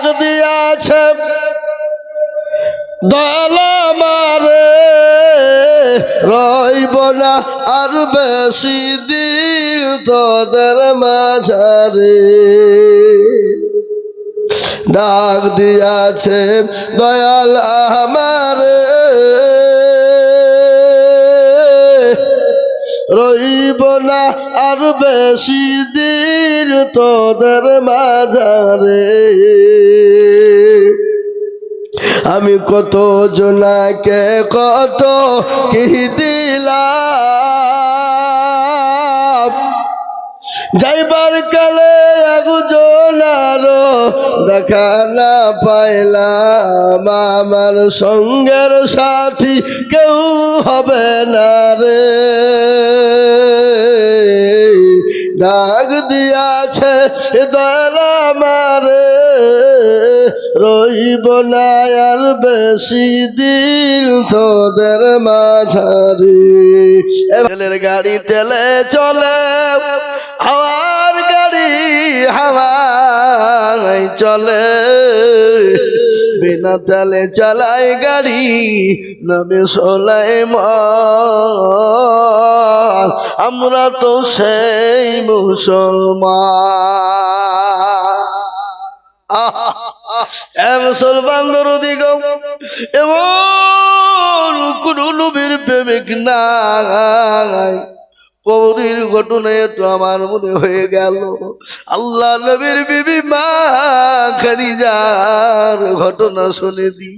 ডাক দিয়াছে দয়াল আমারে রইব না আর বেশি দিন তোদের মাঝারে ডাক দিয়াছে দয়াল আমারে রইব না আর বেশি দিন তোদের মাঝারে আমি কত জনাকে কত কি দিলাম যাইবার কালে একজনার দেখা না পাইলাম আমার সঙ্গের সাথী কেউ হবে না রে ডাক দিয়াছে দয়াল আমারে রইব না আর বেশি দিন তোদের মাঝারে তেলের গাড়ি তেলে চলে হাওয়ার গাড়ি হাওয়ায় চলে বিনা তেলে চালাই গাড়ি নবী সুলাইমান আমরা তো সেই মুসলমান মুসলমান দরদিগ এমন কোন নবীর প্রেমিক নাই কবরের ঘটনায় তো আমার মনে হয়ে গেল আল্লাহ নবীর বিবি মা খাদিজার ঘটনা শুনে দি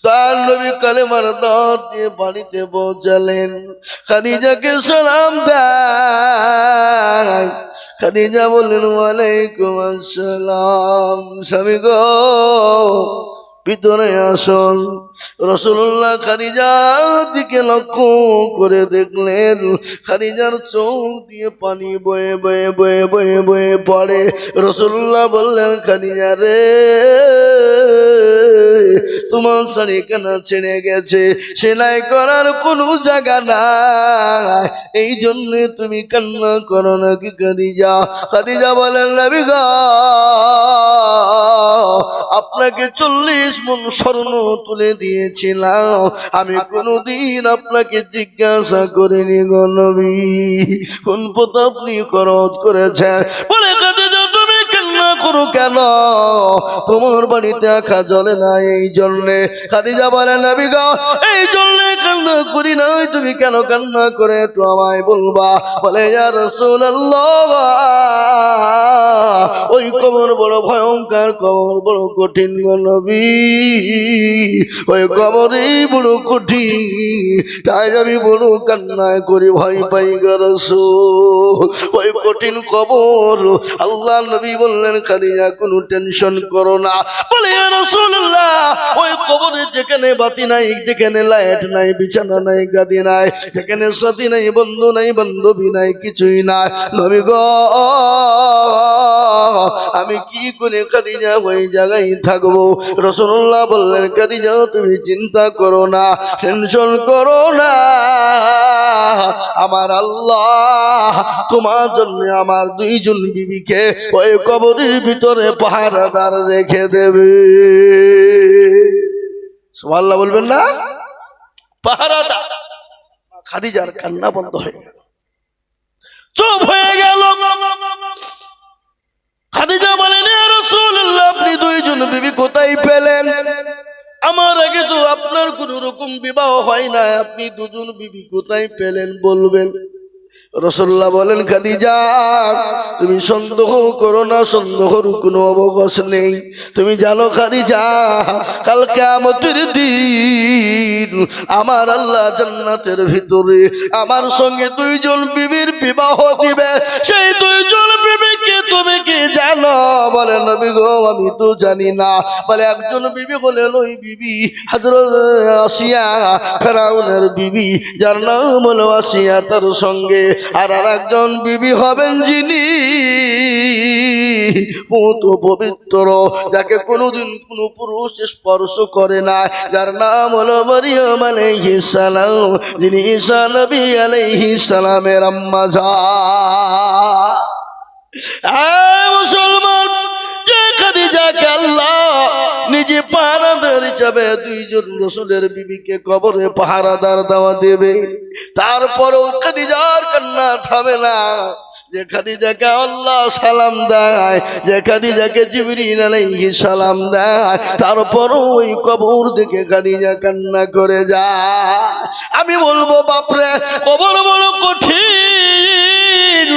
তার নবী কালেমার দাওয়াত দিয়ে বাড়িতে পৌঁছালেন খাদিজাকে সালাম দেয় খাদিজা বললেন ওয়ালাইকুম আসসালাম স্বামী গো ভিতরে আসুন রাসূলুল্লাহ খাদিজার দিকে লক্ষ্য করে দেখলেন খাদিজার চোখ দিয়ে পানি বয়ে বয়ে বয়ে বয়ে বয়ে পড়ে রাসূলুল্লাহ বললেন খাদিজা রে তোমার শাড়ি কেন ছিঁড়ে গেছে সেলাই করার কোনো জায়গা নাই এই জন্য তুমি কান্না করো নাকি খাদিজা খাদিজা বলেন নবী গো আপনাকে 40 মণ স্বর্ণ তুলে দিয়েছিলাম আমি কোনদিন আপনাকে জিজ্ঞাসা করিনি গো নবী কোন পথ আপনি খরচ করেছেন বলে খাদিজা তুমি কান্না করো কেন তোমার বাড়িতে আখা জ্বলে না এই জন্যে খাদিজা বলে নবী গো এই জন্যে কান্না করি নাই তুমি কেন কান্না করে একটু আমায় বলবা বলে ইয়া রাসূলুল্লাহ ওই কবর বড় ভয়ঙ্কর কবর বড় কঠিন গো নবী ওই কবরই বড় কঠিন তাই আমি বড় কান্নায় করি ভয় পাই গো রাসূল ওই কঠিন কবর আল্লাহ নবী বললেন খাদিজা কোনো টেনশন করো না বলে ইয়া রাসূলুল্লাহ ওই কবরে যেখানে বাতি নাই যেখানে লাইট নাই বিছানা নাই গাদি নাই যেখানে সাথী নাই বন্ধু নাই বান্ধবী নাই কিছুই নাই নবী গো আমি কি করে খাদিজা ওই জায়গায় থাকবো রাসূলুল্লাহ বললেন খাদিজা তুমি চিন্তা করো না টেনশন করো না আমার আল্লাহ তোমার জন্য আমার 2 জন বিবিকে ওই কবরের ভিতরে পাহারাদার রেখে দেবে সুবহানাল্লাহ বলবেন না পাহারাদার খাদিজার কান্না বন্ধ হয়ে গেল চুপ হয়ে গেল খাদিজা বলেন ইয়া রাসূলুল্লাহ আপনি 2 জন বিবি কোথায় পেলেন আমার আগে তো আপনার কোন রকম বিবাহ হয় না আপনি 2 জন বিবি কোথায় পেলেন বলবেন রাসূলুল্লাহ বলেন খাদিজা তুমি সন্দেহ করো না সন্দেহের কোনো অবকাশ নেই তুমি জানো খাদিজা কাল কিয়ামতের দিন আমার আল্লাহ জান্নাতের ভিতরে আমার সঙ্গে 2 জন বিবির বিবাহ দিবে সেই 2 জন বিবিকে তুমি কি জানো বলে নবী গো আমি তো জানি না বলে একজন বিবি হলেন ওই বিবি হযরত আসিয়া ফেরাউনের বিবি যার নাম হলো আসিয়া তার সঙ্গে আর আরেকজন বিবি হবেন যিনি বহুত পবিত্র যাকে কোনোদিন কোনো পুরুষ স্পর্শ করে না যার নাম হলো মারিয়াম আলাইহিস সালাম যিনি ঈসা নবী আলাইহিস সালামের আম্মা জান মুসলমান যে খাদিজাকে আল্লাহ নিজে পাহারাদার হিসাবে দুইজন রসুলের বিবিকে কবরে পাহারাদার দেওয়া দেবে। তারপরও খাদিজার কান্না থামে না। যে খাদিজাকে আল্লাহ সালাম দেয়, যে খাদিজাকে জিবরিল আলাইহিস সালাম দেয়, তারপরও ওই কবর দেখে খাদিজা কান্না করে যায়। আমি বলবো বাপরে, কবর বড় কঠিন,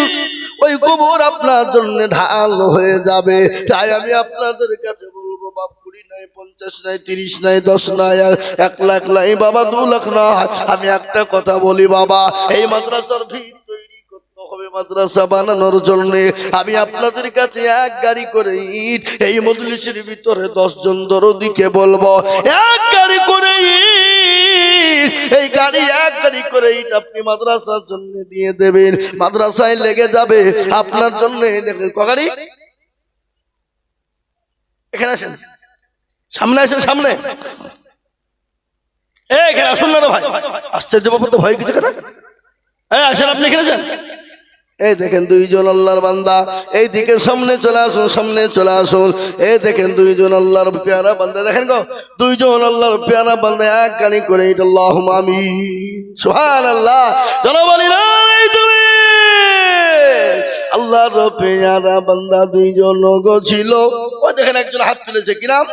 ওই কবর আপনার জন্য ঢাল হয়ে যাবে। তাই আমি আপনাদের কাছে বলবো বাপ, 20 নাই, 50 নাই, 30 নাই, 10 নাই, 1 লাখ নাই বাবা, 2 লাখ না। আমি একটা কথা বলি বাবা, এই মাদ্রাসার ভিত তৈরি করতে হবে, মাদ্রাসা বানানোর জন্য আমি আপনাদের কাছে 1 গাড়ি করে ইট, এই মজলিসের ভিতরে 10 জন দরদিকে বলবো 1 গাড়ি করে ইট, এই গাড়ি 1 গাড়ি করে ইট আপনি মাদ্রাসার জন্য দিয়ে দেবেন। মাদ্রাসায় লেগে যাবে আপনার জন্য। ক গাড়ি? এখানে আসেন, সামনে আসেন, সামনে এখানে আসুন না রে ভাই, আশ্চর্য ব্যাপার তো, ভয় কিছু কেন? আসেন আপনি এখানে যান। এই দেখেন 2 জন আল্লাহর বান্দা, এই দিকে সামনে চলে আসুন, সামনে চলে আসুন। এই দেখেন 2 জন আল্লাহর পেয়ারা বান্দা, দেখেন গো 2 জন আল্লাহর পেয়ারা বান্দা 1 গাড়ি করে ইট। আল্লাহুম্মা আমিন, সুবহানাল্লাহ। চলো বলি না তুমি আল্লাহর পেয়ারা বান্দা 2 জন গো ছিল। ওই দেখেন একজন হাত তুলেছে, কি নাম?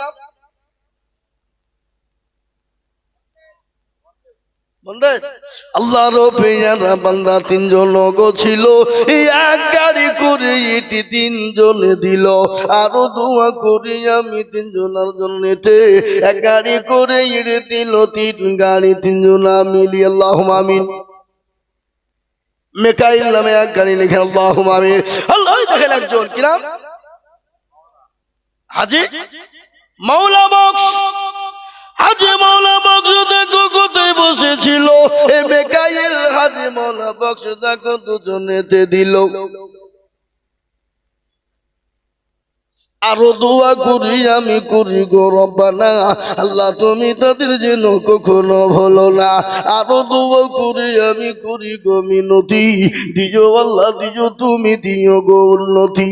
আল্লাহর পেয়ারা বান্দা 3 জন গো ছিল। 1 গাড়ি করে ইট 3 জনে দিল। আরো দোয়া করি আমি 3 জনের জন্যতে, 1 গাড়ি করে ইট দিল, 3 গাড়ি 3 জনা মিলি। আল্লাহুম্মা আমিন। মিকাইল নামে 1 গাড়ি লিখেন, আল্লাহুম্মা আমিন। আল্লাহ দেখেন একজন, কি নাম? হাজী মাওলা বক্স। হাজী মাওলা বক্স দেখো কোথায় বসেছিল, এ মিকাইল হাজী মাওলা বক্স দেখো 2 জনেতে দিল। আরো দোয়া করি আমি করি গো রব্বানা, আল্লাহ তুমি তাদের যেন কখনো ভুলো না। আরো দোয়া করি আমি করি গো মিনতি, দিও আল্লাহ দিও, তুমি দিও গো উন্নতি।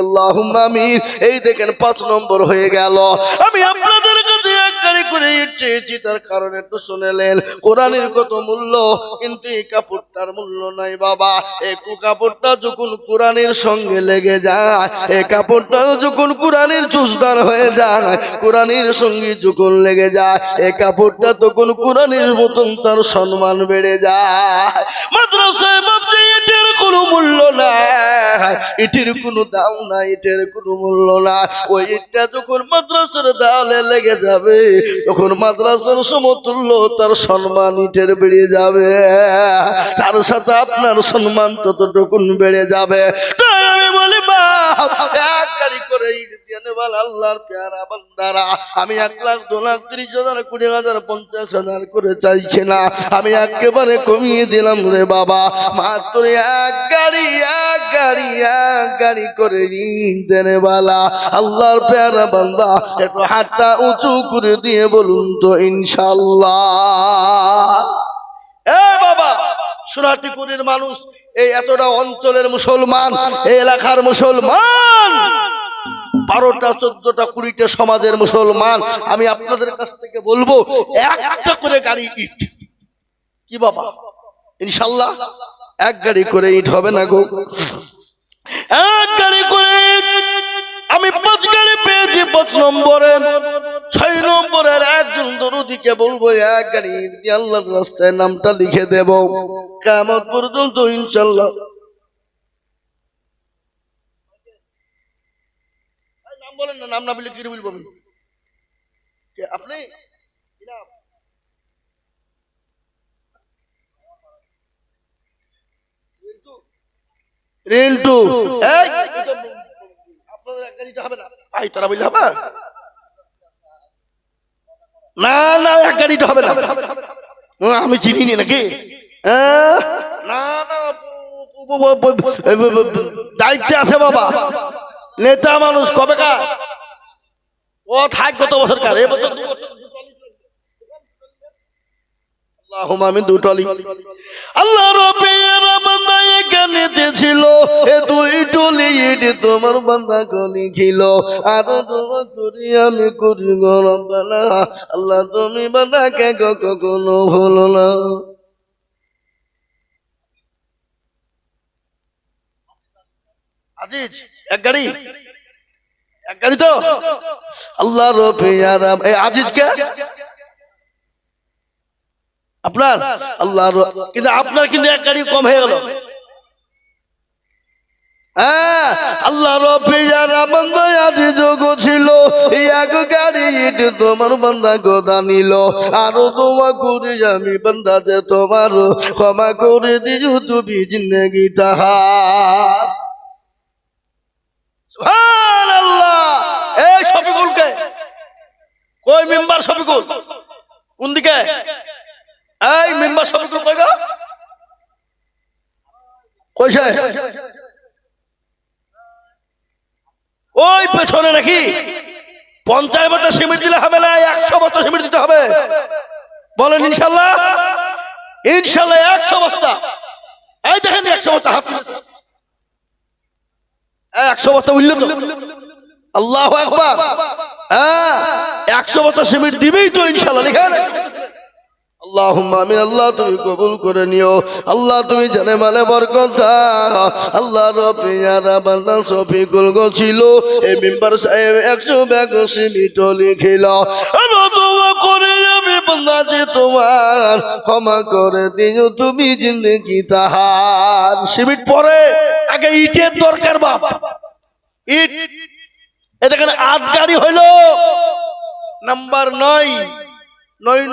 আল্লাহুম্মা আমিন। এই দেখেন 5 নম্বর হয়ে গেল। আমি আপনাদের কাছে 1 গাড়ি করে ইট চেয়েছি, তার কারণ একটু শুনেলেন। কোরআনের কত মূল্য, কিন্তু এই কাপড়টার মূল্য নাই বাবা। এই কাপড়টা যখন কোরআনের সঙ্গে লেগে যায়, এই কাপড়টাও যখন কোরআনের চুজদার হয়ে যায়, কোরআনের সঙ্গে যখন লেগে যায়, এই কাপড়টা তখন কোরআনের মতন তার সম্মান বেড়ে যায়। মাদ্রাসায় বাপজি এটার কোনো মূল্য নাই, এটির কোনো দাম নাই, এটার কোনো মূল্য নাই। ওই ইটটা যখন মাদ্রাসার দেওয়ালে লেগে যাবে, তখন মাদ্রাসার সমতুল্য তার সম্মান ইটের বেড়ে যাবে, তার সাথে আপনার সম্মান ততটুকুন বেড়ে যাবে। তাই আমি বলি বাপ, 1 গাড়ি করে ইট দিয়ে নেবাল আল্লাহর পেয়ারা বান্দারা। আমি 1 লাখ 2 লাখ 30 হাজার 20 হাজার 50 হাজার করে চাইছি না, আমি একেবারে কমিয়ে দিলাম রে বাবা। মাত্র 1 গাড়ি 1 গাড়ি 1 গাড়ি করে ইট দেনে বালা আল্লাহর পেয়ারা বান্দা, একটু হাতটা উঁচু করে দিয়ে বলুন তো ইনশাআল্লাহ। এ বাবা, সোনাটিপুরের মানুষ, এই এতটা অঞ্চলের মুসলমান, এই এলাকার মুসলমান, 12টা 14টা 20টা সমাজের মুসলমান, আমি আপনাদের কাছ থেকে বলবো 1টা করে গাড়ি ইট। কি বাবা, ইনশাআল্লাহ 1 গাড়ি করে ইট হবে না গো? 1 গাড়ি করে ইট। আমি 5 গাড়ি পেয়েছি 5 নম্বরে। 6 নম্বরের একজন দরদিকে বলবো 1 গাড়ি ইট দিয়ে আল্লাহর রাস্তায় নামটা লিখে দেব কিয়ামত পর্যন্ত ইনশাআল্লাহ। নাম বলেন না, নাম না বলে কি বলবো আমি? আপনি রিন্টু, আপনাদের 1 গাড়িটা হবে না ভাই, তারা বললে হবে না? না 1 গাড়িটা হবে না, আমি চিনি নি নাকি? না না, দায়িত্বে আছে বাবা, নেতা মানুষ। কবেকার ও থাক, কত বছর কার? এবছর 2 বছর। আল্লাহুম্মা আমিন। 2 টলি আল্লাহর পেয়ারা বান্দা এখানেতে ছিল এ দুই টলি ইট তোমার বান্দা গলি খিল আরো দোয়া করি আমি করি গো রব্বানা আল্লাহ তুমি বান্দাকে কখনো ভুলো না। আজিজ এক গাড়ি তো আল্লাহ রফিয়ারাম এই আজিজ কে আপনার আল্লাহ কিন্তু আপনার কিন্তু এক গাড়ি কম হয়ে গেল। আল্লাহ রফিয়ারাম আজিজ গো ছিল এক গাড়ি ইট তোমার বান্দা গোদা নিল আরো দোয়া করি আমি বান্দা যে তোমার ক্ষমা করে দিও তুমি জিন্দেগি তাহার। সুবহানাল্লাহ। এই শফিকুল কে কই মেম্বার শফিকুল কোন দিকে এই মেম্বার শফিকুল কই গো কইছে ওই পেছনে নাকি 50 বস্তা সিমেন্ট দিলে হবে না 100 বস্তা সিমেন্ট দিতে হবে বলেন ইনশাআল্লাহ ইনশাআল্লাহ 100 বস্তা এই দেখেন 100 বস্তা হাত 100 বস্তা উঠল তো আল্লাহু আকবার 100 বস্তা সিমেন্ট দিবেই তো ইনশাআল্লাহ লিখেন আল্লাহুম্মা আমিন। আল্লাহ তুমি কবুল করে নিও আল্লাহ তুমি জানে মানে বরকত আল্লাহ রফিয়ারা বান্দা শফিকুল গো ছিল এই মেম্বার সাহেব 100 ব্যাগ সিমেন্ট লিখিল আরো দোয়া করে আমি বান্দা যে তোমার ক্ষমা করে দিও তুমি জিন্দেগি তাহার। সিমেন্ট পরে আগে ইটের দরকার বাপ ইট এখানে 8 গাড়ি হইল নাম্বার 9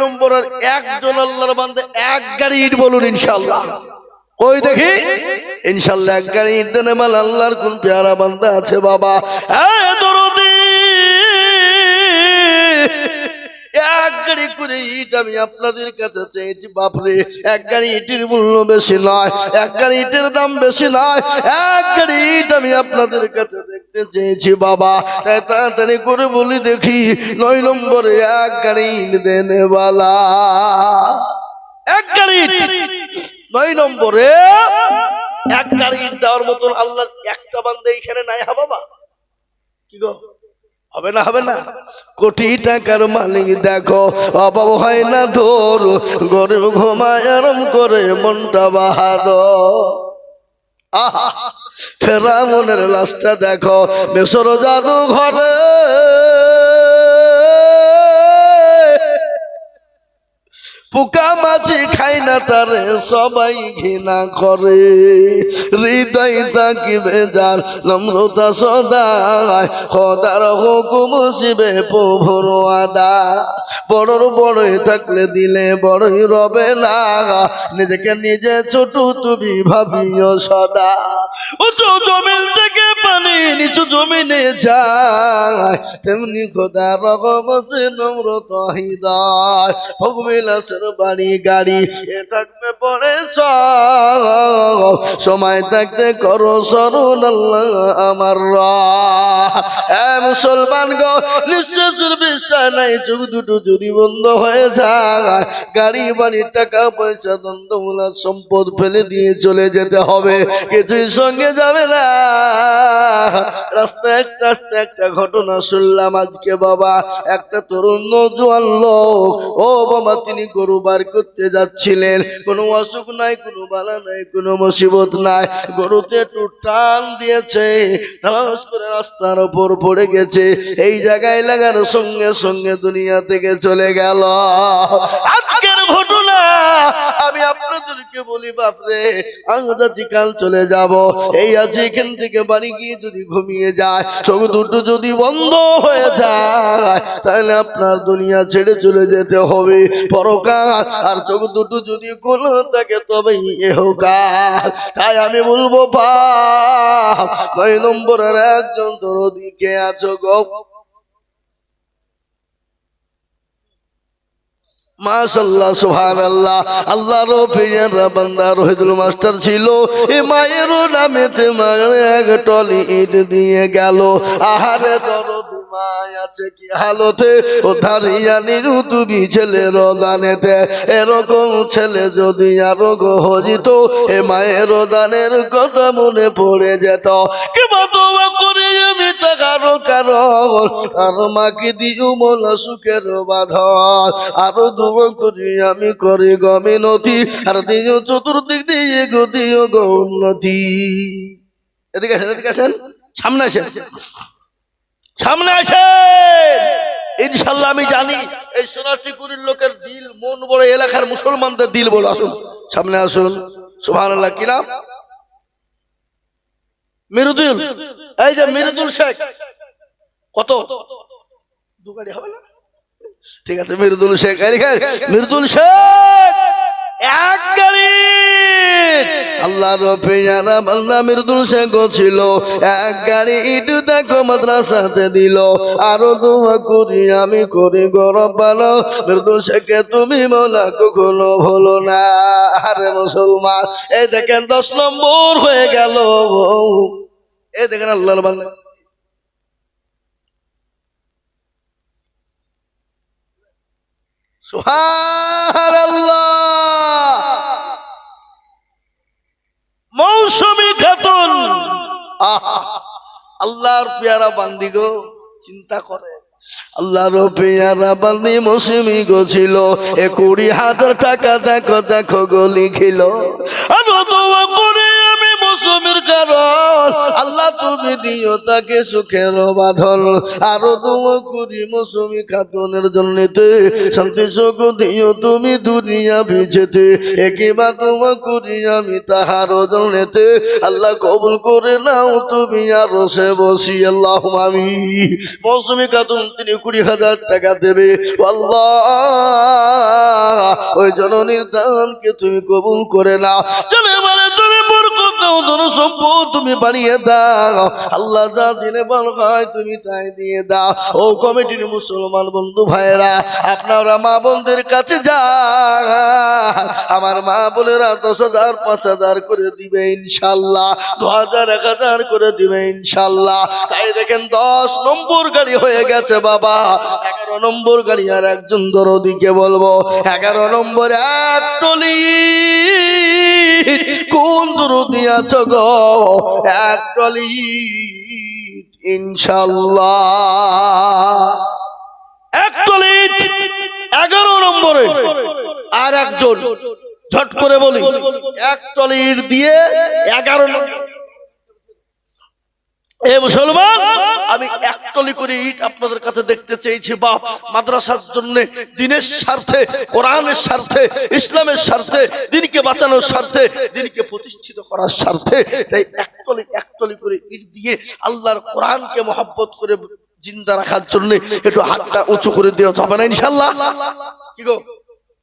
নম্বরের একজন আল্লাহর বান্দা এক গাড়ি ইট বলুন ইনশাআল্লাহ কই দেখি ইনশাআল্লাহ এক গাড়ি ইট দেনে মাল আল্লাহর কোন পেয়ারা বান্দা আছে বাবা দরদি এক গাড়ি করে ইট আমি আপনাদের কাছে চেয়েছি বাপরে এক গাড়ি ইটের মূল্য বেশি নয় এক গাড়ি ইটের দাম বেশি নয় এক গাড়ি ইট আমি আপনাদের কাছে দেখতে চেয়েছি বাবা তাই তাড়াতাড়ি করে বলি দেখি 9 নম্বরে এক গাড়ি ইট দেনে वाला এক গাড়ি ইট 9 নম্বরে এক গাড়ি ইট দেওয়ার মতন আল্লাহর একটা বান্দা এখানে নাই হা বাবা কি গো হবে না কোটি টাকার মালিক দেখো অভাব হয় না ধর গরিব ঘুমায় আরাম করে মনটা বাহাদুর আহা ফেরাউনের লাশটা দেখো মিশর জাদু ঘরে পোকা মাছি খাই না তারে সবাই ঘৃণা করে হৃদয় থাকিবে যার নম্রতা সদায় খোদার হুকুম শিবে প্রভুর আদা বড়র বড়ই থাকলে দিলে বড়ই রবে না নিজেকে নিজে ছোট তুমি ভাবিও সদা উঁচু জমিন থেকে পানি নিচু জমিনে যায় তেমনি খোদার রহমতে নম্রতা হৃদয় ভোগবিলাসের বাড়ি গাড়ি এ থাকবে পরে সময় থাকতে করো স্মরণ আল্লাহ আমার মুসলমান গো নিঃশ্বাসের বিশ্বাস নাই চোখ দুটো যদি বন্ধ হয়ে যায় গাড়ি বাড়ি টাকা পয়সা দন্দমূলা সম্পদ ফেলে দিয়ে চলে যেতে হবে কিছুই সঙ্গে যাবে না রাস্তায় একটা ঘটনা শুনলাম আজকে বাবা একটা তরুণ নওজোয়ান লোক ও বাবা তিনি গরু বার করতে যাচ্ছিলেন কোনো অসুখ নাই কোনো বালা নাই কোনো মুসিবত নাই গরুতে একটু টান দিয়েছে ধাস করে রাস্তার উপর পড়ে গেছে এই জায়গায় লাগার সঙ্গে সঙ্গে দুনিয়া থেকে চলে গেল আজকের ঘটনা আমি আপনাদেরকে বলি বাপরে আজ কাল চলে যাব এই আজ এখান থেকে বাড়ি গিয়ে যদি ঘুমিয়ে যায় চোখ দুটো যদি বন্ধ হয়ে যায় তাহলে আপনার দুনিয়া ছেড়ে চলে যেতে হবে পরকাল আর চোখ দুটো যদি খোলা থাকে তবেই ইহকাল তাই আমি বলবো বাপ 9 নম্বরের একজন তোর দিকে আছো গো মাশাআল্লাহ সুবহানাল্লাহ আল্লাহ রফিয়ারা বান্দা রহিদুল মাস্টার ছিল এ মায়ের নামেতে মায়ের এক টলি ইট দিয়ে গেল আহারে দরদ মায় আছে কি হালতে ও ধারিয়ানির তুমি ছেলের দানেতে এরকম ছেলে যদি আরো হজিত এ মায়ের দানের কথা মনে পড়ে যেত কিবা দোয়া করে আমি তা কারো আর মাকে দিও মোলা সুখের বাঁধন আরো দোয়া করি আমি করি গমিনতি আর দিও চতুর্দিক দিয়ে গো দিও গো উন্নতি। এদিকে আসেন সামনে আসেন সামনে আসেন। ইনশাল্লাহ আমি জানি এই সোনারটিকুরির লোকের দিল মন বড়, এলাকার মুসলমানদের দিল বড়। আসুন সামনে আসুন। সুবহানাল্লাহ। কি নাম? মিরুদুল। এই যে মিরুদুল শেখ। কত? দু গাড়ি হবে না? ঠিক আছে মিরুদুল শেখ। মিরুদুল শেখ এক গাড়ি। আল্লাহর পেয়ারা বান্দা মিরুদুল শেখ ছিল এক গাড়ি ইট দেখো মাদ্রাসাতে দিল। আরো দোয়া করি আমি করি গরব ভালো মিরুদুল শেখকে তুমি মোলা কখনো ভুলো না। আরে মুসলমান এই দেখেন 10 নম্বর হয়ে গেল। এই দেখেন আল্লাহর বান্দা সুবহানাল্লাহ। মৌসুমী খাতুন আল্লাহর পেয়ারা বান্দি গো, চিন্তা করে আল্লাহর পেয়ারা বান্দি মৌসুমী গো ছিল 20,000 টাকা দেখো দেখো গো লিখিল। আরো দোয়া করে আমি মৌসুমীর কারণ আল্লাহ তুমি দিও তাকে সুখের বাঁধন। আরো দোয়া করি মৌসুমী খাতুনের জন্যতে শান্তি সুখ দিও তুমি দুনিয়া ভিজেতে। একইবার দোয়া করি আমি তাহার জন্যতে আল্লাহ কবুল করে নাও তুমি আরো সে বসি আল্লাহ আমি। মৌসুমী খাতুন তিনি 20,000 টাকা দেবে। আল্লাহ ওই জননীর দানকে তুমি কবুল করে নাও। চলে বলে তুমি বরকত দাও, ধন সম্পদ তুমি বাড়িয়ে দাও। আল্লাহ যা দিলে বল হয় তুমি তাই দিয়ে দাও। ও কমিটির মুসলমান বন্ধু ভাইরা আপনারা মা বোনদের কাছে যান। আমার মা বোনেরা 10,000 5,000 করে দিবে ইনশাল্লাহ, 2,000 1,000 করে দিবে ইনশাল্লাহ। তাই দেখেন 10 নম্বর গাড়ি হয়ে গেছে বাবা। 11 নম্বর গাড়ি আর একজন দরদিকে বলবো 11 নম্বর এক টলি কোন দরদি আছো গো এক টলি ইনশাল্লাহ। এক টলি 11 নম্বরে আর একজন ঝট করে বলি এক টলির দিয়ে 11 নম্বর। এ মুসলমান আমি এক টলি করে ইট আপনাদের কাছে দেখতে চেয়েছি বাপ। মাদ্রাসার জন্য দিনের স্বার্থে, কোরআনের স্বার্থে, ইসলামের স্বার্থে, দিনকে বাঁচানোর স্বার্থে, দিনকে প্রতিষ্ঠিত করার স্বার্থে তাই এক টলি করে ইট দিয়ে আল্লাহর কোরআনকে মহব্বত করে জিন্দা রাখার জন্য একটু হাতটা উঁচু করে দেওয়া যাবে না ইনশাআল্লাহ? কি গো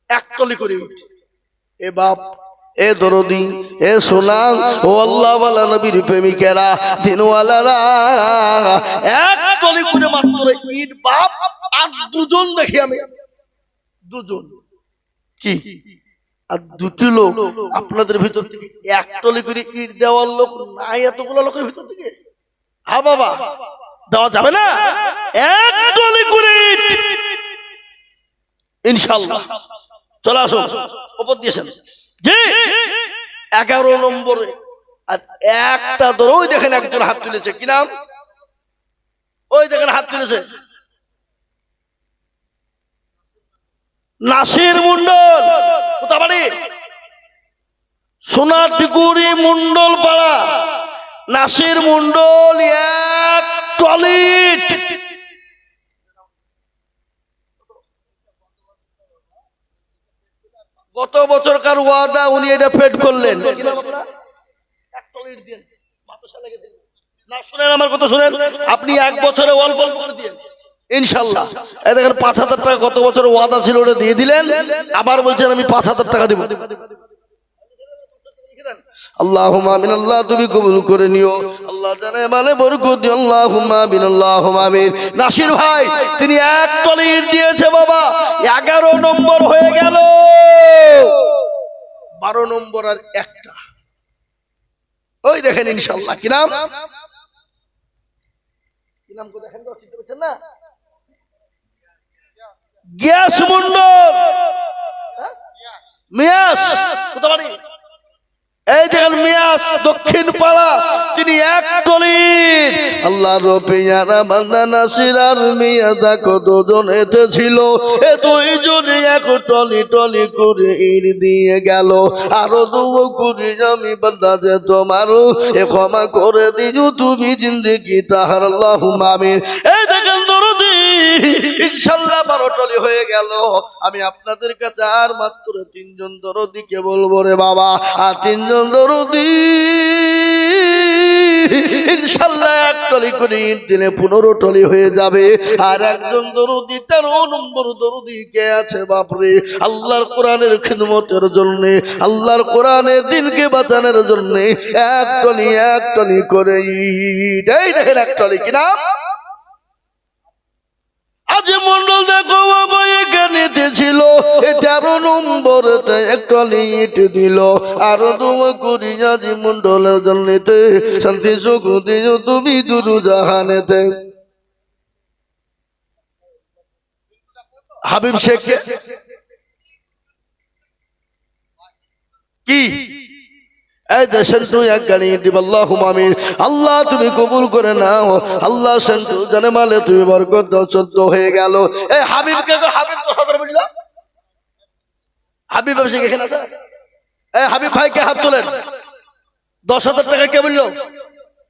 এক টলি করে ইট। এ বাপ এ দরদি এ সোনাং ও আল্লাহ ওয়ালা নবীর প্রেমিকেরা দিনওয়ালারা এক টলি করে মাত্র ইট বাপ। আর দুজন দেখি আমি, দুজন কি আর দুটি লোক আপনাদের ভিতর থেকে এক টলি করে ইট দেওয়ার লোক নাই এতগুলো লোকের ভিতর থেকে? হ্যাঁ বাবা দেওয়া যাবে না? এক টলি করে ইট ইনশাআল্লাহ। চলে আসুন উপর দিয়েছেন জি 11 নম্বরে। আর একটা ধরে ওই দেখেন একজন হাত তুলেছে। কি নাম? ওই দেখেন হাত তুলেছে নাসির মন্ডল। কোথা বাড়ি? সোনারটিকুরি মন্ডল পাড়া। নাসির মন্ডল এক টলিট। গত বছরকার ওয়াদা উনি এটা পেড করলেন। না শুনেন আমার কথা শুনেন, আপনি এক বছরে অল্প অল্প করে দিয়েন ইনশাআল্লাহ। এই দেখেন 5,000 টাকা গত বছর ওয়াদা ছিল ওটা দিয়ে দিলেন, আবার বলছেন আমি 5,000 টাকা দিব। আল্লাহুম্মা আমিন। আল্লাহ তুমি কবুল করে নিও। আল্লাহ জানে মানে বরকত দিও। আল্লাহুম্মা আমিন আল্লাহুম্মা আমিন। নাসির ভাই তিনি এক টলি ইট দিয়েছে বাবা। 11 নম্বর হয়ে গেল। 12 নম্বর আর একটা। ওই দেখেন ইনশাআল্লাহ। কি নাম? নাম করে দেখেন তো, চিনতে পারছেন না? গ্যাস মন্ডল, মিয়াস কোথা বাড়ি? এই দেখেন মিয়াস দক্ষিণ পাড়া, তিনি এক টলির আল্লাহ রবিয়ারা বান্দা নাসির আর মিয়া দেখো দুজন এতে ছিল, এ দুইজন এক টলি টলি করে ইট দিয়ে গেল, আরো দুও করে আমি বান্দা যে তোমারও এ ক্ষমা করে দিও তুমি জিন্দেগি তাহার আল্লাহুম্মা আমিন। এই দেখেন দরদি ইনশাআল্লাহ 12 টলি হয়ে গেল। আমি আপনাদের কাছে আর মাত্র 3 জন দরদিকে বলবো রে বাবা, আর 3 জন দরদি ইনশাআল্লাহ এক টলি করে ইট দিলে 15 টলি হয়ে যাবে। আর একজন দরদি 13 নম্বর দরদি কে আছে বাপরে, আল্লাহর কোরআনের খিদমতের জন্য, আল্লাহর কোরআনের দিনকে বাঁচানোর জন্য এক টলি করে ইট। এই দেখেন এক টলি কিনা আজ মন্ডল দেখো এখানে ছিল 13 নম্বরতে এক টলি ইট দিল, আরো দোয়া করি আজি মন্ডলের জন্যতে শান্তি সুখ দিও তুমি দুরু জাহানেতে। হাবিব শেখ কি এই দেশেন তুই এক গাড়ি দিব আল্লাহুম্মা আমিন। আল্লাহ তুমি কবুল করে নাও আল্লাহ, সেন্টু জানে মালে তুমি বরকত দাও। 14 হয়ে গেল। এই হাবিবকে হাবিব তো সদর বলল, হাবিব এসে এখানে আছে। এই হাবিব ভাইকে হাত তোলেন। 10,000 টাকা কে বললো?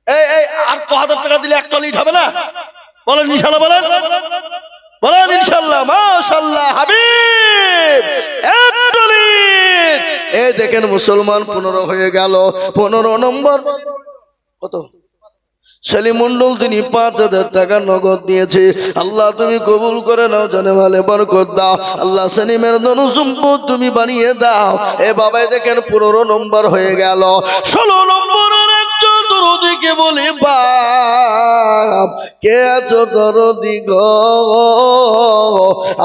এই এই আর 1000 টাকা দিলে এক টলি হবে না? বলেন ইনশাআল্লাহ, বলেন বলেন ইনশাআল্লাহ, মাশাআল্লাহ। হাবিব এক টলি। এই দেখেন মুসলমান 15 হয়ে গেল। 15 নম্বর কত? সেলিম মন্ডল তিনি 5,000 টাকা নগদ দিয়েছে। আল্লাহ তুমি কবুল করে নাও, জানে মালে বরকত দাও আল্লাহ, সেলিমের ধন সম্পদ তুমি বানিয়ে দাও। এ বাবাই দেখেন 15 নম্বর হয়ে গেল। 16 নম্বরের একজন দরদিকে বলি বাপ কে আছো দরদি গো,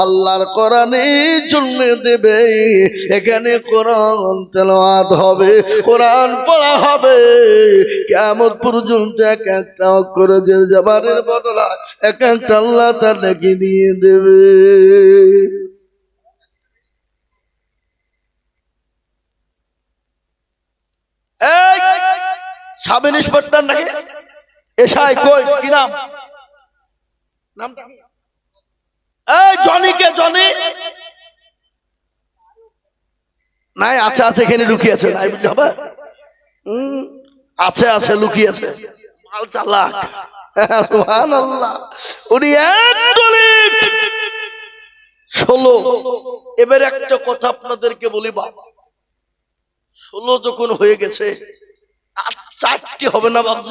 আল্লাহর কোরআনে জন্ম দেবে, এখানে কোরআন তেলাওয়াত হবে, কোরআন পড়া হবে, কিয়ামত পর্যন্ত এক একটা অক্ষর যে জবানের বদলা এক একটা আল্লাহ তার নাকি দিয়ে দেবে। এই সাব ইন্সপেক্টর নাকি এসআই কই কি নাম? নামটা কি? এই জনি কে? জনি নাই? আছে আছে, এখানে লুকিয়ে আছে। নাই বুঝলে হবে? আছে আছে, লুকিয়ে আছে। মাল চালাক, সুবহানাল্লাহ। উনি এক টলি 16। এবারে একটা কথা আপনাদেরকে বলি বাবা, 16 যখন হয়ে গেছে আর 4টি হবে না বাবু?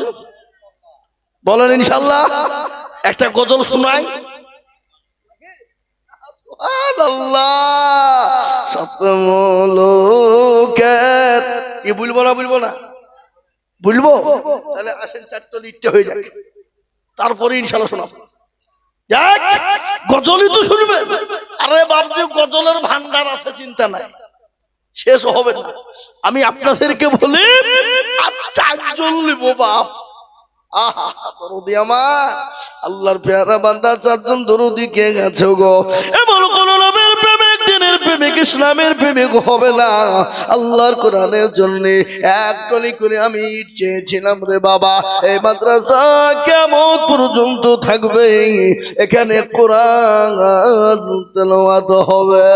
বলেন ইনশাআল্লাহ। একটা গজল শোনাই। কি বলবো না? বলবো না? বলবো? তাহলে আসেন 4 টলি ইটটা হয়ে যাক, তারপরে ইনশাআল্লাহ শোনাবো। যাক, গজলই তো শুনবে। আরে বাবজি গজলের ভান্ডার আছে, চিন্তা নাই, শেষ হবে না। আমি আপনাদেরকে বলি আর 4 জন লিব বাপ। আহা দরদি আমার, আল্লাহর পেয়ারা বান্দা 4 জন দরদি কে গেছে গো। এমন কোন নবীর প্রেমিক, দিনের প্রেমিক, ইসলামের প্রেমিক হবে না। আল্লাহর কোরআনের জন্য এক টলি করে আমি ইট চেয়েছিলাম রে বাবা। এই মাদ্রাসা কিয়ামত পর্যন্ত থাকবে, এখানে কোরআন তেলাওয়াত হবে।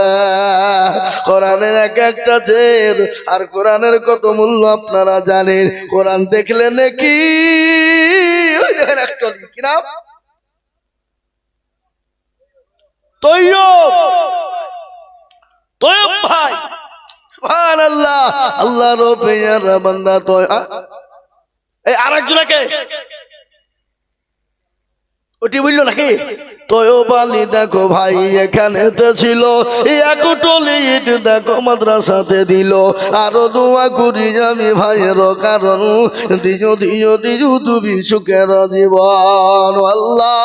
কোরআনের এক একটা জের আর কোরআনের কত মূল্য আপনারা জানেন। কোরআন দেখলে নাকি ওই দেখেন এক টলি কি নাম? তৈয়ব, তৈয়ব ভাই, সুবহানাল্লাহ। আল্লাহ রব্বিয়ার বান্দা এই আরেকজনকে ওটি বললো নাকি? তৈয়ব আলী দেখো ভাই এখানে ছিল, এক টলি ইট দেখো মাদ্রাসাতে দিল, আরো দোয়া করি আমি ভাইয়ের কারণ দিও দিও দিও তুমি সুখের জীবন। আল্লাহ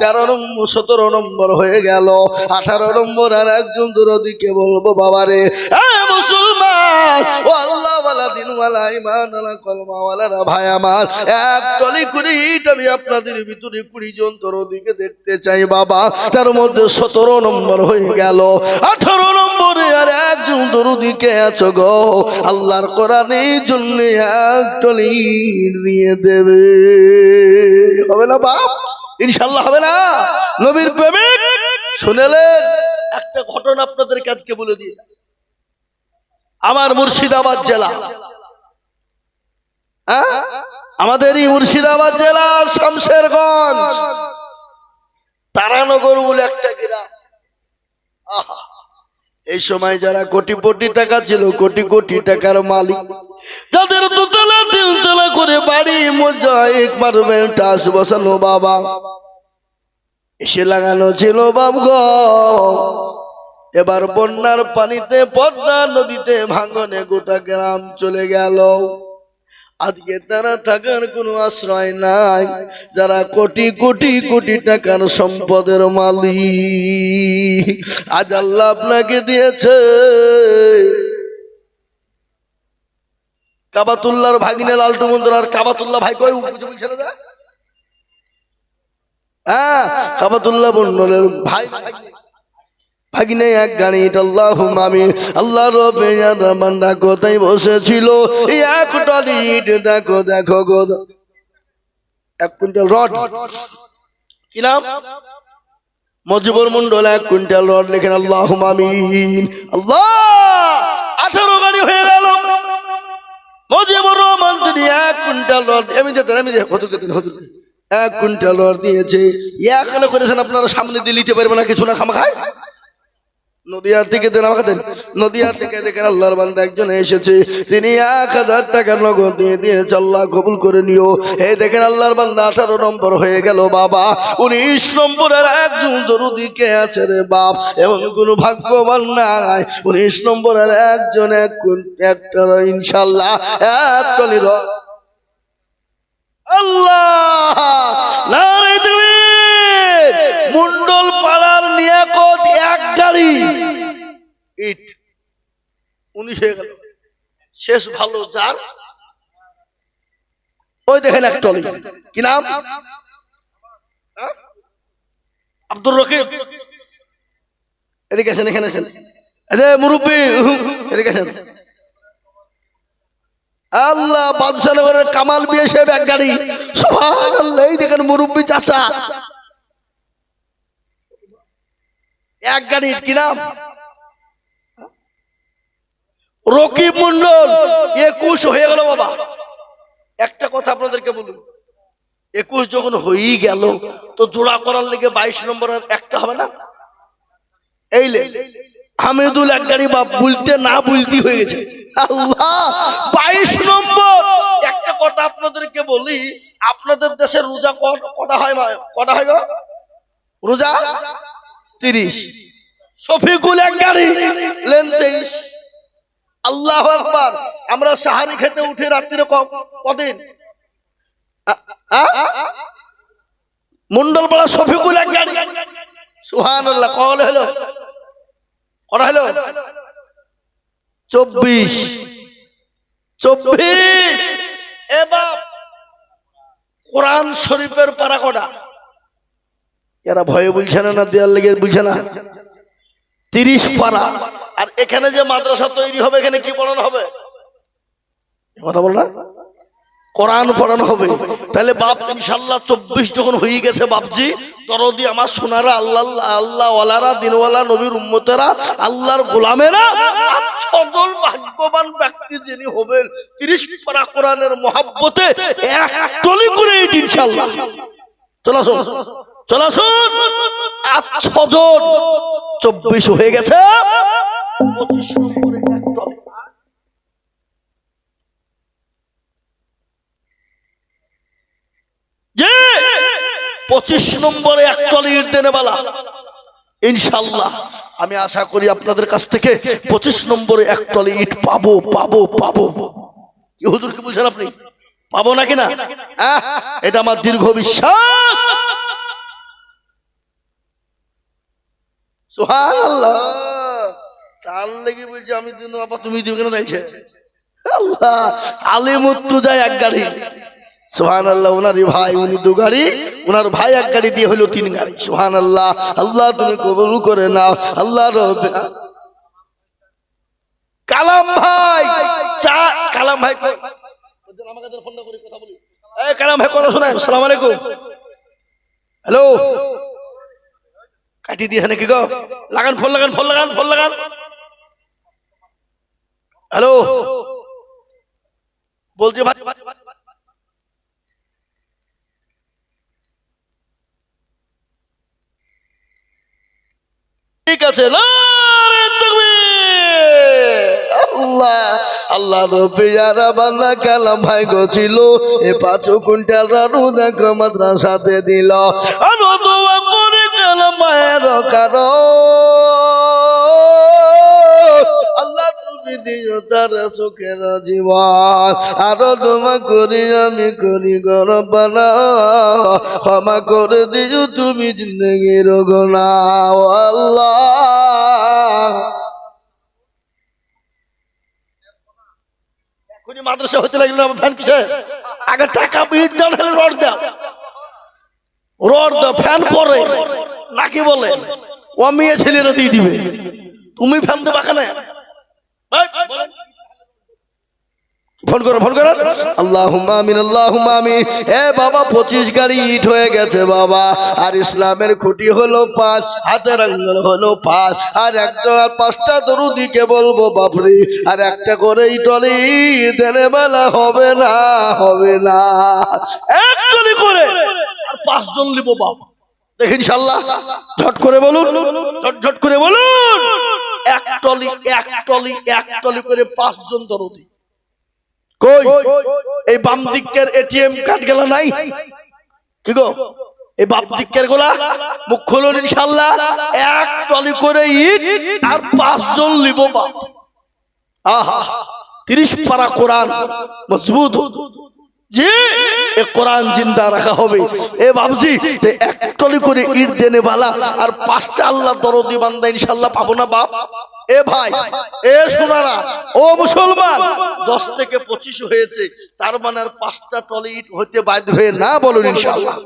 13 নম্বর 17 নম্বর হয়ে গেল। 18 নম্বর আর একজন দরদিকে বলবো বাবারে মুসলমান আমার, ও আল্লাহ ওয়ালা দিনওয়ালা ঈমানওয়ালা কলমাওয়ালারা ভাই আমার, এক টলি করে ইট আমি আপনাদের ভিতরে 20 জন দরদিকে দেখতে চাই বাবা। তার মধ্যে 17 নম্বর হয়ে গেল, 18 নম্বরে আর একজন দরদিকে আছো গো, আল্লাহর কোরআনের জন্য এক টলি দিয়ে দেবে। হবে না বাপ? ইনশাআল্লাহ হবে না? নবীর প্রেমিক শুনেলেন? একটা ঘটনা আপনাদের কাছে বলে দিয়ে, আমার মুর্শিদাবাদ জেলা, আমাদেরই মুর্শিদাবাদ জেলা শামশেরগঞ্জ তারানগর বলে একটা গ্রাম। এই সময় যারা কোটি কোটি টাকা ছিল, কোটি কোটি টাকার মালিক, যাদের দুতলা তিনতলা করে বাড়ি, মোজাইক মার্বেল টাস বসানো বাবা, এসে লাগানো ছিল বাব গো। এবার বন্যার পানিতে পদ্মা নদীতে ভাঙনে গোটা গ্রাম চলে গেল। আজকে তারা থাকার কোনো আশ্রয় নাই, যারা কোটি কোটি কোটি টাকার সম্পদের মালিক। আজ আল্লাহ আপনাকে দিয়েছে কাবাতুল্লাহর ভাগিনে লালটু মন্দির। আর কাবাতুল্লাহ ভাই কই ছেলেরা? হ্যাঁ, কাবাতুল্লাহ মন্ডলের ভাই ভাগিনে এক গাড়ি। আল্লাহুম্মা আমিন। আল্লাহ রব্বির বান্দা কোথায় বসেছিল, এক টলি ইট দেখো দেখো গো, 1 কুইন্টাল রড। কি নাম? মজিবুর মন্ডল 1 কুইন্টাল রড লেখেন আল্লাহুম্মা আমিন। আল্লাহ 18 গাড়ি হয়ে গেল। মজিবুর রহমান তিনি 1 কুইন্টাল রড আমি দে কত দিন হতো 1 কুইন্টাল রড দিয়েছে। এখানে করেছেন আপনারা, সামনে দিয়ে নিতে পারবে না কিছু না, খামা খায়। নদিয়া থেকে দেন, আমাকে দেন। নদিয়া থেকে দেখেন আল্লাহর বান্দা একজন এসেছে, তিনি 1000 টাকা নগদ দিয়ে দিয়েছে। আল্লাহ কবুল করে নিও। এই দেখেন আল্লাহর বান্দা 18 নম্বর হয়ে গেল বাবা। 19 নম্বরের একজন দরদি কে আছে রে বাপ? এমন কোন ভাগ্যবান নাই। 19 নম্বরের একজন একটা ইনশাআল্লাহ এক টলি রড। আল্লাহ নারে তাকবীর। মন্ডল পাড়ার নিয়াকত এক গাড়ি ইট 19 হয়ে গেল। শেষ ভালো যার, ওই দেখেন এক টলি। কি নাম? আব্দুর রকিব। এদিকে আসেন, এখানে আসেন। আরে মুরব্বী এদিকে আসেন। আল্লাহ বাদশাহনগরের কামাল বিয়ে সাহেব এক গাড়ি। সুবহানাল্লাহ। এই দেখেন মুরব্বী চাচা এক গাড়ি। কি নাম? রকিব মন্ডল 21 হয়ে গেল বাবা। একটা কথা আপনাদেরকে বলুন, 21 যখন হয়েই গেল তো জোড়া করার লেগে 22 নম্বর একটা হবে না? এই লে হামিদুল এক গাড়ি বাপ, বলতে না বলতে হয়ে গেছে। আল্লাহ 22 নম্বর। একটা কথা আপনাদেরকে বলি, আপনাদের দেশে রোজা কটা হয়? কটা হয় গো রোজা? 30। শফিকুল এক গাড়ি লেন 23। আল্লাহু আকবার। আমরা সাহারি খেতে উঠে রাত্রিরে কদিন? মন্ডলপাড়া শফিকুল এক গাড়ি। সুবহানাল্লাহ। কল হলো কটা হলো? 24। এবার কোরআন শরীফের পারা কটা? এরা ভয়ে বলছে না, না দেয়ার লেগে বুঝছে না? 30 পারা। আর এখানে যে মাদ্রাসা তৈরি হবে, এখানে কি পড়ানো হবে? কথা বল না, কোরআন পড়ানো হবে। তাহলে বাপ ইনশাআল্লাহ 24 যখন হয়ে গেছে বাপজি, দরদি আমার সোনারা, আল্লাহ আল্লাহ ওয়ালারা, দিনওয়ালা, নবীর উম্মতেরা, আল্লাহর গোলামেরা, 6 ভাগ্যবান ব্যক্তি যিনি হবেন 30 পারা কোরআনের মহব্বতে এক টলি করে ইনশাআল্লাহ। চলাসুন চলাসুন। 6 জন 24 হয়ে গেছে। 25 নম্বরে এক টলি। যে 25 নম্বরে এক টলি ইট দেনে বালা ইনশাআল্লাহ। আমি আশা করি আপনাদের কাছ থেকে 25 নম্বরে এক টলি ইট পাবো পাবো পাবো। কি হুজুর কি বলছেন আপনি? পাবো নাকি না? এটা আমার দীর্ঘ বিশ্বাস। সুবহানাল্লাহ। তা ভাল লেগে বলছি আমি দিন বাবা তুমি দিবে কেন দেখছে আল্লাহ আলিমুত্তু যায় এক গাড়ি সুবহানাল্লাহ ওনারই ভাই উনি দু গাড়ি ওনার ভাই এক গাড়ি দিয়ে হলো 3 গাড়ি সুবহানাল্লাহ আল্লাহ তুমি কবুল করে নাও আল্লাহ রব কালাম ভাই চা কালাম ভাই আমাকে ফোনটা করে কথা বলি এই কালাম ভাই কথা শোনেন আসসালামু আলাইকুম হ্যালো কাটি দিয়ে নাকি গো লাগান ফোন লাগান ফোন লাগান ফোন লাগান হ্যালো বলছি ভাই ঠিক আছে না আল্লাহ আল্লাহ রবিয়ারা বান্দা কালাম ভাই গছিল এ 5 কুইন্টাল রানু দেখো মাদ্রাসাতে দিল আর দোয়া করে কালাম ভাইয়ের কারো আল্লাহ তুমি দিও তার সুখের জীবন আরো দোয়া করি আমি করি গো রব্বানা ক্ষমা করে দিও তুমি জিন্দেগির গুনাহ আল্লাহ মাদ্রাসা হতে লাগলো আমার ধান কিসে আগে টাকা বিট দাও নাহলে রড দাও ফ্যান পরে নাকি বলে ও মেয়ে ছেলেরা দিয়ে দিবে তুমি ফ্যান দেবা কেন ফোন করো আল্লাহুম্মা আমিন আল্লাহুম্মা আমিন এ বাবা 25 গাড়ি ইট হয়ে গেছে বাবা আর ইসলামের খুঁটি হলো 5 হাতের আঙ্গুল হলো 5 আর একটা আর 5টা দরুদিকে বলবো বাপরে আর একটা করে ইটলি দেনে বেলা হবে না একটলি করে আর 5 জন লিবো বাপ দেখি ইনশাআল্লাহ ঝট করে বলুন ঝট করে বলুন একটলি করে 5 জন দরুদি কই এই বাম দিকের এটিএম কার্ড গেল নাই কি গো এই বাম দিকের গোলা মুখ খুলুন ইনশাআল্লাহ এক টলি করে ইট আর 5 জন লিবো বাপ আহা 30 পারা কোরআন মজবুত জি এই কোরআন জিন্দা রাখা হবে এ বাবজি এক টলি করে ইট দেনে वाला আর 5টা আল্লাহ দরদি বান্দা ইনশাআল্লাহ পাবো না বাপ এ ভাই এ সোনারা ও মুসলমান 10 থেকে 25 হয়েছে তার মানে আর 5টা টলি ইট হতে বাধ্য হয়ে না বলুন ইনশাআল্লাহ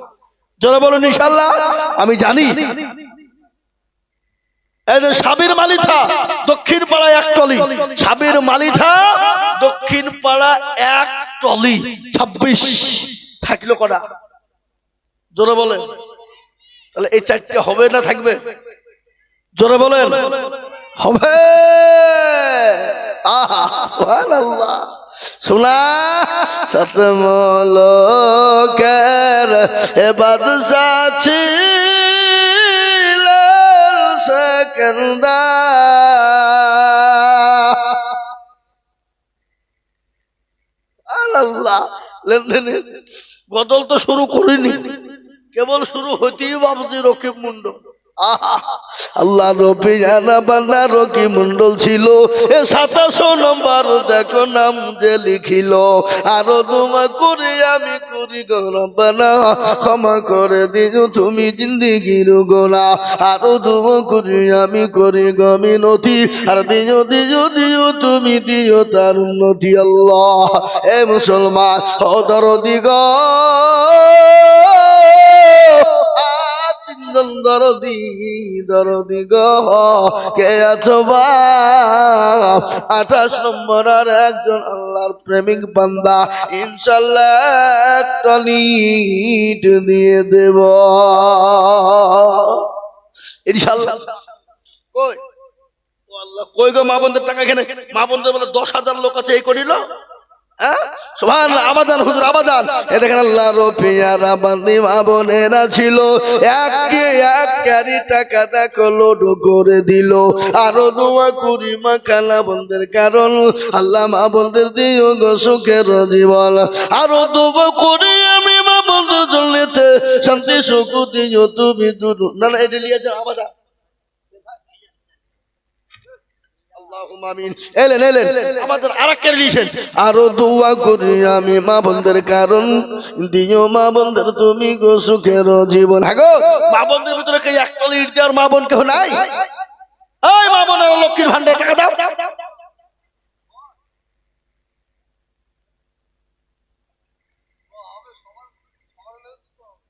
জোরে বলুন ইনশাআল্লাহ আমি জানি এই যে সাবির মালিথা দক্ষিণ পাড়া এক টলি সাবির মালিথা দক্ষিণ পাড়া এক টলি 26 থাকলো কটা জোরে বলেন তাহলে এই 4টা হবে না থাকবে জোরে বলেন হবে আহা সুবহানাল্লাহ सुना सतमलोकर ए बादशाह ছিলেন সেকেন্দার আল্লাহ লেনদেনে গদল তো শুরু করিনি কেবল শুরু হতেই বাবজি রকিব মন্ডল আল্লাহ রবি জানা বান্দা রকি মন্ডল ছিল এ 27 নম্বর দেখো নাম যে লিখিল আরো দোয়া করে আমি করি গো রব্বানা ক্ষমা করে দিও তুমি জিন্দেগির গুনাহ আরো দোয়া করে আমি করি গো মিনতি আর দিও তুমি দিও তার উন্নতি আল্লাহ এ মুসলমান ও দরদি গো দরদি গো কে আছো বাপ 28 নম্বর আর একজন আল্লাহর প্রেমিক বান্দা ইনশাআল্লাহ একটা ইট দিয়ে দেব ইনশাআল্লাহ কই ও আল্লাহ কই গো মা বোনদের টাকা এখানে মা বোনদের বলে 10,000 লোক আছে এই করিল সুবহানাল্লাহ আবাদান হুজুর আবাদান এ দেখেন আল্লাহর পেয়ারা বান্দি মা বোনেরা ছিল এক কারি টাকা দেখো লোড করে দিল আরো দোয়া করি মা খালা বোনদের কারণ আল্লাহ মা বোনদের দিও গো সুখের জীবন আরো দোয়া করি আমি মা বোনদের জন্যতে শান্তি সুখ দিও তুমি দূর না না এটা লিয়ে যাও আবাদান আমাদের আরেকটা রিলেশন আরো দোয়া করি আমি মা বোনদের কারণ দিও মা বোনদের তুমি গো সুখের জীবন হ্যাঁ গো মা বোনদের ভিতরে কে একটা ইট দেওয়ার মা বোন কেউ নাই এই মা বোনের লক্ষ্মীর ভান্ডারে টাকা দাও।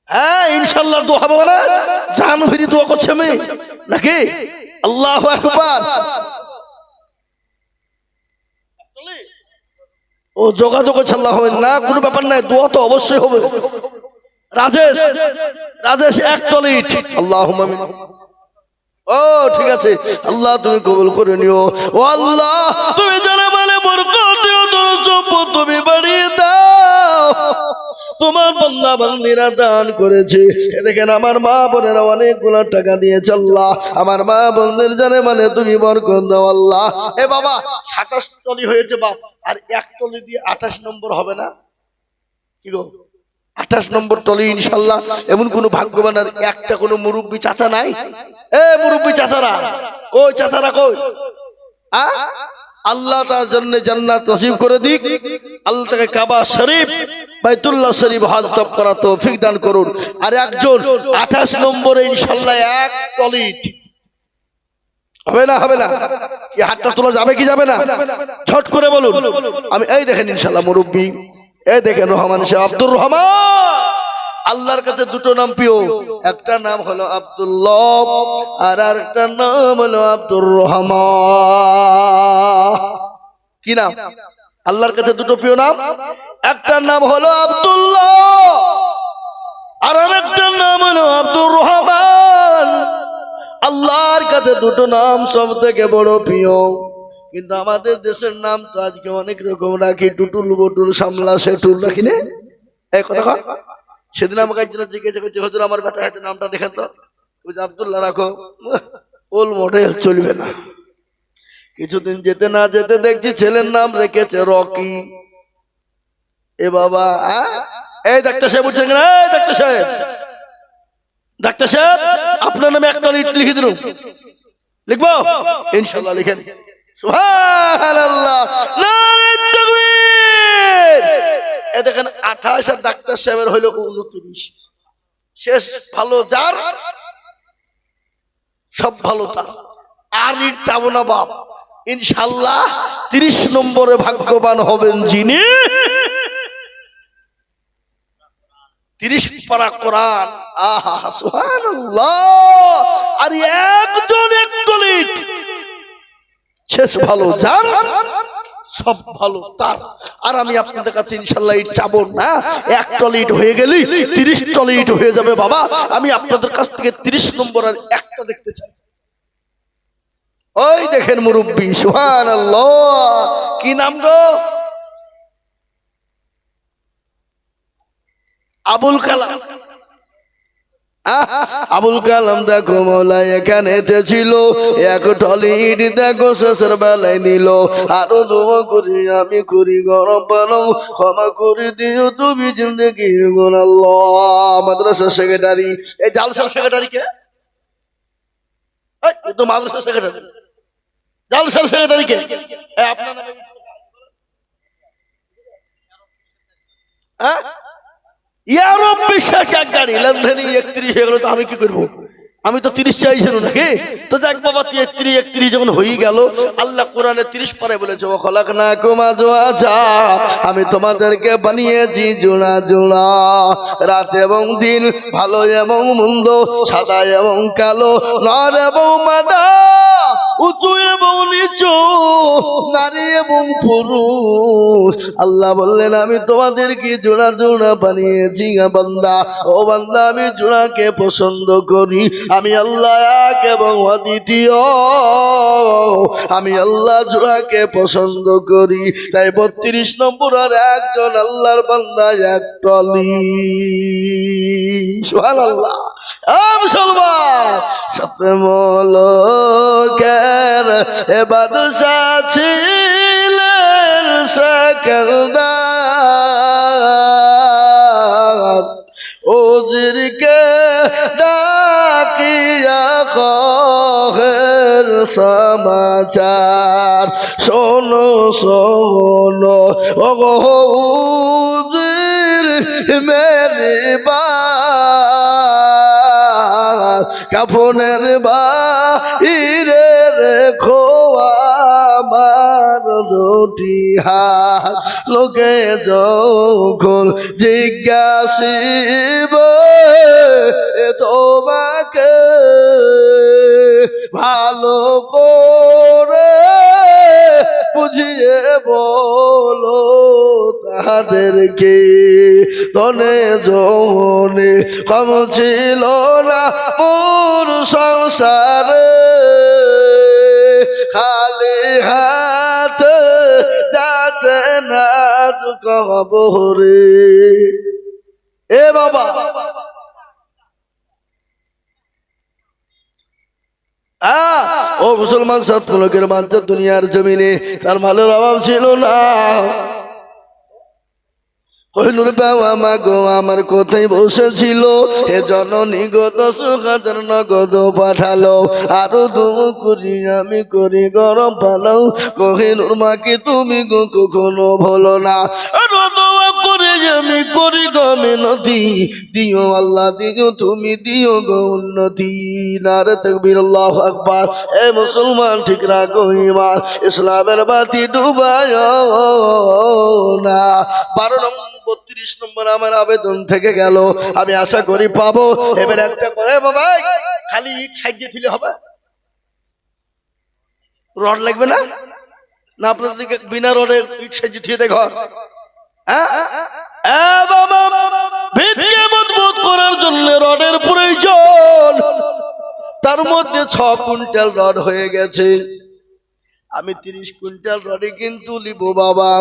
হ্যাঁ ইনশাল্লাহ দোয়া হবে না, জান ফিরি দোয়া করছে মেয়ে নাকি? আল্লাহু আকবার। ও যোগাযোগ ছাড়লা হবে না, কোনো ব্যাপার নাই, দোয়া তো অবশ্যই হবে। রাজেশ, রাজেশ এক টলিট। আল্লাহুম্মা আমিন। ও ঠিক আছে, আল্লাহ তুমি কবুল করে নিও। ও আল্লাহ তুমি জানা মানে বরকত দিও, তোমার সম্পদ তুমি বাড়িয়ে দাও। তোমার বান্দা বান্দীরা দান করেছে, দেখেন আমার মা বোনেরা অনেকগুলো টাকা দিয়েছে। আল্লাহ আমার মা বোনদের জানে মানে তুমি বরকত দাও আল্লাহ। এ বাবা 27 টলি হয়েছে বাপ, আর এক টলি দিয়ে 28 নম্বর হবে না? কি গো 28 নম্বর টলি ইনশাল্লাহ। এমন কোন ভাগ্যবান আর একটা কোনো মুরব্বী চাচা নাই? এ মুরব্বী চাচারা, ওই চাচারা কই? আল্লাহ তার জন্য জান্নাত নসিব করে দিক। আল্লাহ তাকে কাবা শরীফ বাইতুল্লাহ শরীফ হজ তওয়াফ করা তৌফিক দান করুন। আর একজন 28 নম্বরে ইনশাআল্লাহ এক টলিট হবে না? হবে না? কি হাতটা তোলা যাবে কি যাবে না? ঝট করে বলুন। আমি এই দেখেন ইনশাআল্লাহ মুরব্বী, এই দেখেন রহমান সাহেব আব্দুর রহমান। আল্লাহর কাছে দুটো নাম প্রিয়, একটা নাম হলো আব্দুল্লাহ আর আরেকটা নাম হলো আব্দুর রহমান। কি নাম? আল্লাহর কাছে দুটো প্রিয় নাম, একটা নাম হলো আব্দুল্লাহ আর আরেকটা নাম হলো আব্দুর রহমান। আল্লাহর কাছে দুটো নাম সব থেকে বড় প্রিয়, কিন্তু আমাদের দেশের নাম তো আজকে অনেক রকম রাখি, টুটুল বটুল সামলা সেটুল রাখি না? এই কথা কয়। সেদিন আমাকে একজন জিজ্ঞাসা করছে, হুজুর আমার বেটা হাতে নামটা দেখেন তো, ওই যে আব্দুল্লাহ রাখো, ওল মডেল চলবে না। কিছুদিন যেতে না যেতে দেখছি ছেলের নাম রেখেছে রকি। এ বাবা, এই ডাক্তার সাহেব বুঝছেন না? এই ডাক্তার সাহেব, ডাক্তার সাহেব আপনার নামে একটা লিখে দিন। লিখবো? ইনশাআল্লাহ লিখেন। সুবহানাল্লাহ, নারে তাকবীর। এ দেখেন 28 আর ডাক্তার সাহেবের হইল 29। শেষ ভালো যার, সব ভালো তার। আর ইট চাবো না বাপ। ইনশাআল্লাহ 30 নম্বরে ভাগ্যবান হবেন যিনি 30 পারা কোরআন। আহা সুবহানাল্লাহ। আর একজন একটলিট, শেষ ভালো যার, সব ভালো তার। আর আমি আপনাদের কাছে ইনশাআল্লাহ ইট চাবো না, এক টলিট হয়ে গেলি 30 টলিট হয়ে যাবে বাবা। আমি আপনাদের কাছ থেকে 30 নম্বর আর একটা দেখতে চাই। ওই দেখেন মুরব্বী, সুবহানাল্লাহ। কি নাম গো? আবুল কালাম। আবুল কালাম দেখো মৌলা এখানে ছিল, এক টলিট দেখো শেষের বেলায় নিল। আরো দোয়া করি আমি করি গরম পানো, ক্ষমা করে দিও তুমি জিন্দেগির গুণ আল্লাহ। মাদ্রাসা সেক্রেটারি, এই জালসার সেক্রেটারি কে? এই তো মাদ্রাসা সেক্রেটারি, জালসার সেক্রেটারি কে? আপনার নামে ইয়ারব বিশ্বাস এক গাড়ি লেনদেনি 31 হয়ে গেল, তো আমি কি করবো? আমি তো 30 চাইছিল নাকি? তো দেখ বাবা 31 যখন হয়ে গেল, আল্লাহ কোরআনে 30 পারে বলেছে, ও খলাকনাকুম আজওয়াজা, আমি তোমাদেরকে বানিয়েছি জোড়া জোড়া, রাত এবং দিন, ভালো এবং মন্দ, সাদা এবং কালো, নর এবং মাদা, উঁচু এবং নিচু, নারী এবং পুরুষ। আল্লাহ বললেন আমি তোমাদেরকে জোড়া জোড়া বানিয়েছি বান্দা। ও বান্দা আমি জোড়াকে পছন্দ করি, আমি আল্লাহ এক এবং অদ্বিতীয়, আমি আল্লাহ জোড়াকে পছন্দ করি। তাই 32 নম্বর আর একজন আল্লাহর বান্দা এক টলি। সুবহানাল্লাহ। মুসলমান সবে মোলকের এ বাদশা ছিলেন সেকেন্দার, ওজিরকে ডাকিয়া কহের সমাচার, শোনো শোনো ও গো উজির মেরি কাফনের বাহিরে রেখো আমার দুটি হাত লোকে যখন জিজ্ঞাসিবে তোমাকে ভালো করে বুঝিয়ে বলো তাদেরকে ধনে জনে কম ছিল না মোর সংসারে খালি হাত যাচ্ছে না কবরে। এ বাবা ও মুসলমান সৎলোকের মানছে দুনিয়ার জমিনে তার মালের অভাব ছিল না। কহিনুর বাবা মা গো আমার কোথায় বসেছিল এ জননী গো 10,000 নগদ পাঠালো আরো দোয়া করি আমি করি গরম পালাও। কহিনুর মাকে তুমি গো কখনো ভুলো না আরো দোয়া করে আমি করি গো মিনতি দিও আল্লাহ দিও তুমি দিও গো উন্নতি। নারে তাকবীর আল্লাহু আকবার। এ মুসলমান ঠিক রাখো ঈমান ইসলামের বাতি ডুবায় না। 32 নম্বর আমার আবেদন থেকে গেল আমি আশা করি পাবো। এবার একটা কথা বাবা খালি ইট সাইজে দিলে হবে রড লাগবে না না আপনাদের বিনা রডে ইট সাইজে দিয়ে দেয় ঘর বাবা ভিতকে মজবুত করার জন্য রডের প্রয়োজন তার মধ্যে 6 কুইন্টাল রড হয়ে গেছে আমি 30 কুইন্টাল রডে কিন্তু নিব বাবা।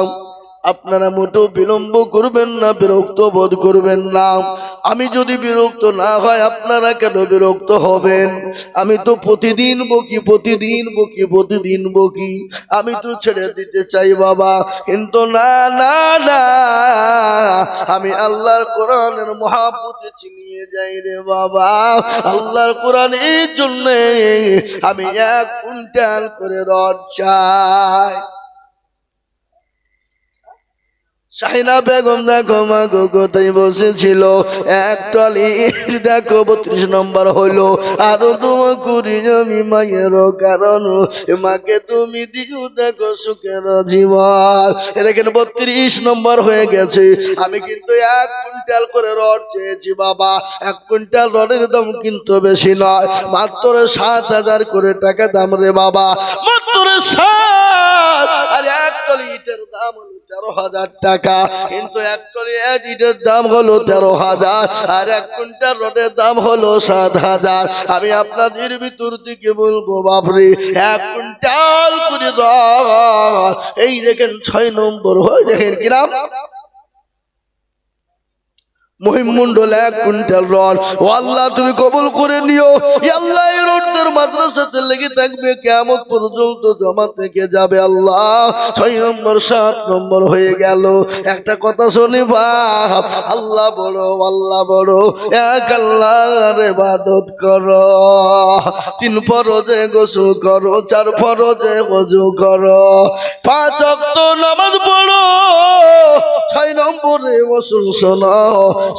আপনারা মোটেও বিলম্ব করবেন না বিরক্ত বোধ করবেন না। আমি যদি বিরক্ত না হয় আপনারা কেন বিরক্ত হবেন? আমি তো প্রতিদিন বকি আমি তো ছেড়ে দিতে চাই বাবা কিন্তু না না না আমি আল্লাহর কোরআনের মহব্বতে চিনিয়ে যাই রে বাবা। আল্লাহর কোরআনের জন্য আমি 1 কুইন্টাল করে রড চাই। শাহিনা বেগম দেখো মা গো কোথায় বসেছিল এক টলি দেখো 32 নম্বর হলো আরো দোয়া করি আমি মায়ের কারণ মাকে তুমি দিও দেখো সুখের জীবন। এখানে 32 নম্বর হয়ে গেছে আমি কিন্তু 1 কুইন্টাল করে রড চেয়েছি বাবা। 1 কুইন্টাল রডের দাম কিন্তু বেশি নয় মাত্র 7,000 করে টাকা দাম রে বাবা মাত্র 7। আর 1 টলি ইটের দাম হলো 13,000 টাকা কিন্তু 1 টলি ইটের দাম হলো 13,000 আর 1 কুইন্টাল রডের দাম হলো 7,000। আমি আপনাদের ভিতর থেকে বলবো বাপরে 1 কুইন্টাল করে রড এই দেখেন 6 নম্বর হয় দেখেন কিরাম মহিমমন্ডল 1 কুইন্টাল রড ও আল্লাহ তুমি কবুল করে নিও। আল্লাহ এই রডের মাদ্রাসাতে লেগে থাকবে কিয়ামত পর্যন্ত জমা থেকে যাবে আল্লাহ। 6 নম্বর 7 নম্বর হয়ে গেল। একটা কথা শুনি বাপ আল্লাহ বড় এক আল্লাহর ইবাদত করো 3 ফরজে গোসল করো 4 ফরজে ওযু করো 5 ওয়াক্ত নামাজ পড়ো 6 নম্বরে ওয়াসুল শোনো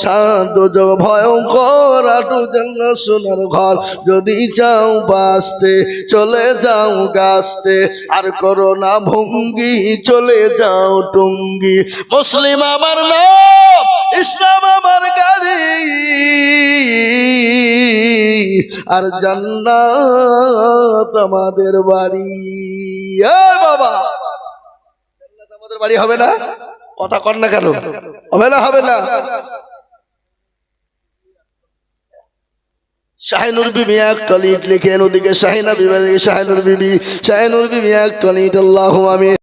7 যোগ ভয়ঙ্কর 8 জান্নাত সোনার ঘর যদি চাও বাঁচতে চলে যাও গাছতে আর করো না ভঙ্গি চলে যাও টঙ্গি। মুসলিম আমার নাম ইসলাম আমার গাড়ি আর জান্নাত আমাদের বাড়ি। এ বাবা জান্নাত আমাদের বাড়ি হবে না? কথা কর না কেন? হবে না শাহিনুর বিবি 1 টলি ইট লিখেন ওদিকে শাহিনা বিবি শাহিনুর বিবি 1 টলি ইট আল্লাহু আমিন।